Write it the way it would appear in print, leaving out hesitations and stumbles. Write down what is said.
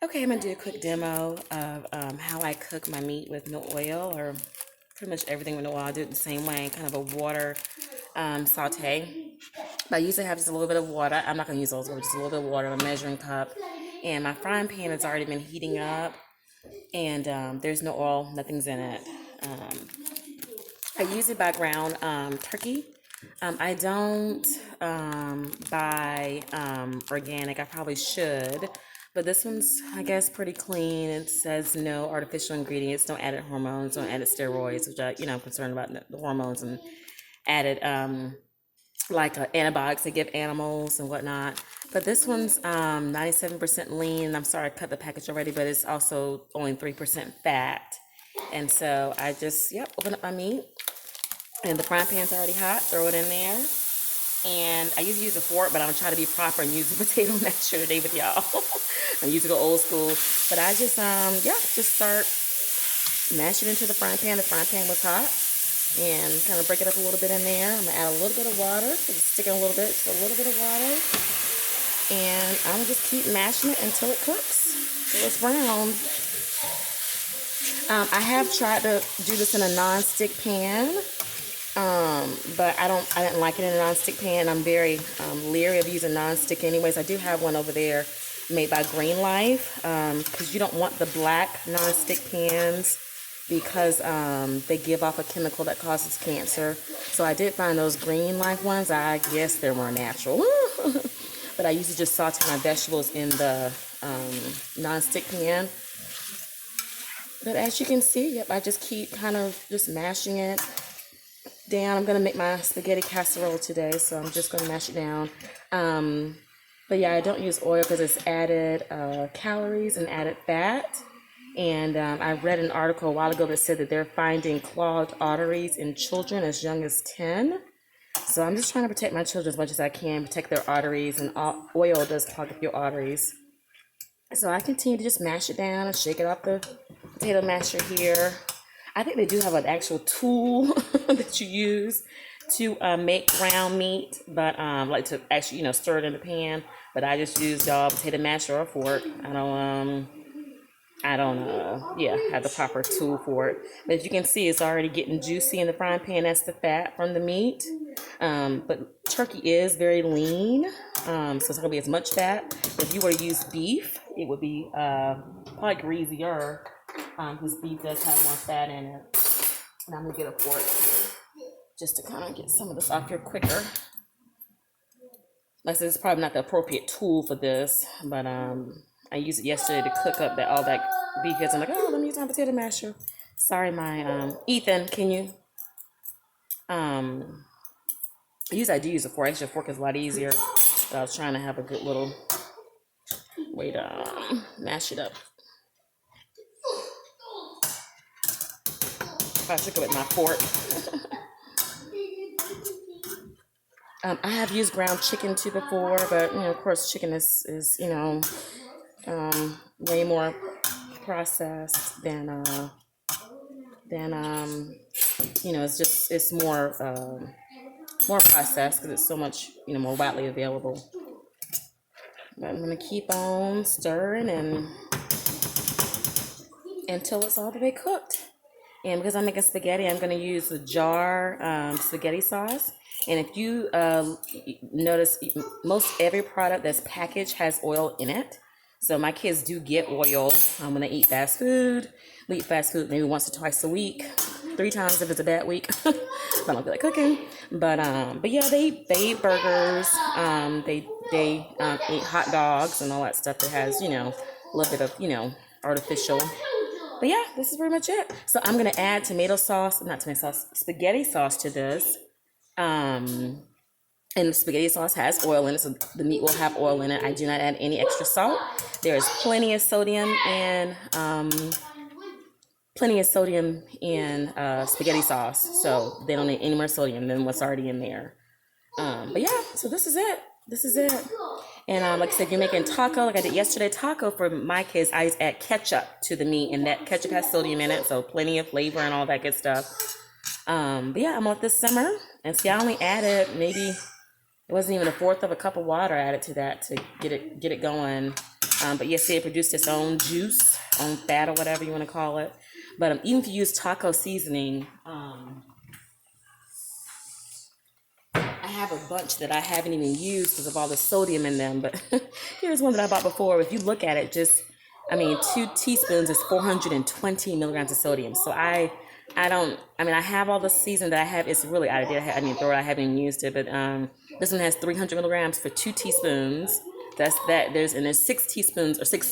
Okay, I'm gonna do a quick demo of how I cook my meat with no oil, or pretty much everything with no oil. I do it the same way, kind of a water saute. But I usually have just a little bit of water. I'm not gonna use those, but just a little bit of water, a measuring cup. And my frying pan has already been heating up, and there's no oil, nothing's in it. Um, I usually buy ground turkey. I don't buy organic. I probably should, but this one's, I guess, pretty clean. It says no artificial ingredients, no added hormones, no added steroids, which I'm concerned about the hormones and added antibiotics they give animals and whatnot. But this one's 97% lean. I'm sorry I cut the package already, but it's also only 3% fat. And so I just, open up my meat. And the frying pan's already hot. Throw it in there. And I usually use a fork, but I'm gonna try to be proper and use a potato masher today with y'all. I usually go old school, but I just just start mashing into the frying pan. The frying pan was hot, and kind of break it up a little bit in there. I'm gonna add a little bit of water, just sticking a little bit, just a little bit of water, and I'm gonna just keep mashing it until it cooks, until it's brown. I have tried to do this in a non-stick pan, but I didn't like it in a non-stick pan. I'm very leery of using non-stick anyways. I do have one over there made by Green Life, because you don't want the black non-stick pans because they give off a chemical that causes cancer. So I did find those Green Life ones. I guess they're more natural. But I usually just saute my vegetables in the non-stick pan. But as you can see, I just keep kind of just mashing it down. I'm gonna make my spaghetti casserole today, so I'm just gonna mash it down. But yeah, I don't use oil because it's added calories and added fat. And I read an article a while ago that said that they're finding clogged arteries in children as young as 10. So I'm just trying to protect my children as much as I can, protect their arteries, and oil does clog up your arteries. So I continue to just mash it down and shake it off the potato masher here. I think they do have an actual tool that you use to make ground meat, but like to actually stir it in the pan. But I just use potato masher or a fork. I don't have the proper tool for it. But as you can see, it's already getting juicy in the frying pan. That's the fat from the meat. But turkey is very lean, so it's not gonna be as much fat. If you were to use beef, it would be probably greasier, because beef does have more fat in it. And I'm gonna get a fork here just to kind of get some of this off here quicker. Like I said, it's probably not the appropriate tool for this, but I used it yesterday to cook up all that beef. I'm like, oh, let me use my potato masher. Sorry, my Ethan, can you I do use a fork. Actually, a fork is a lot easier. But I was trying to have a good little way to mash it up. If I took it with my fork. I have used ground chicken too before, but of course, chicken is way more processed than it's more processed because it's so much more widely available. But I'm gonna keep on stirring and until it's all the way cooked. And because I'm making spaghetti, I'm gonna use the jar spaghetti sauce. And if you notice, most every product that's packaged has oil in it. So my kids do get oil when they eat fast food. We eat fast food maybe once or twice a week, 3 times if it's a bad week. I don't feel like cooking. But yeah, they eat burgers. They eat hot dogs and all that stuff that has a little bit of artificial. But yeah, this is pretty much it. So I'm gonna add spaghetti sauce to this. And the spaghetti sauce has oil in it, so the meat will have oil in it. I do not add any extra salt. There is plenty of sodium in spaghetti sauce, so they don't need any more sodium than what's already in there. But yeah, so this is it. And like I said, if you're making taco, like I did yesterday, taco for my kids, I just add ketchup to the meat, and that ketchup has sodium in it, so plenty of flavor and all that good stuff. But yeah, I'm gonna let this simmer, and see, I only added maybe it wasn't even a fourth of a cup of water added to that to get it going. But yes, it produced its own juice, own fat, or whatever you want to call it. But even if you use taco seasoning, I have a bunch that I haven't even used because of all the sodium in them. But here's one that I bought before. If you look at it, I mean, 2 teaspoons is 420 milligrams of sodium. So I have all the season that I have. It's really out of date. I didn't throw it. I haven't even used it. But this one has 300 milligrams for 2 teaspoons. There's 6 teaspoons or 6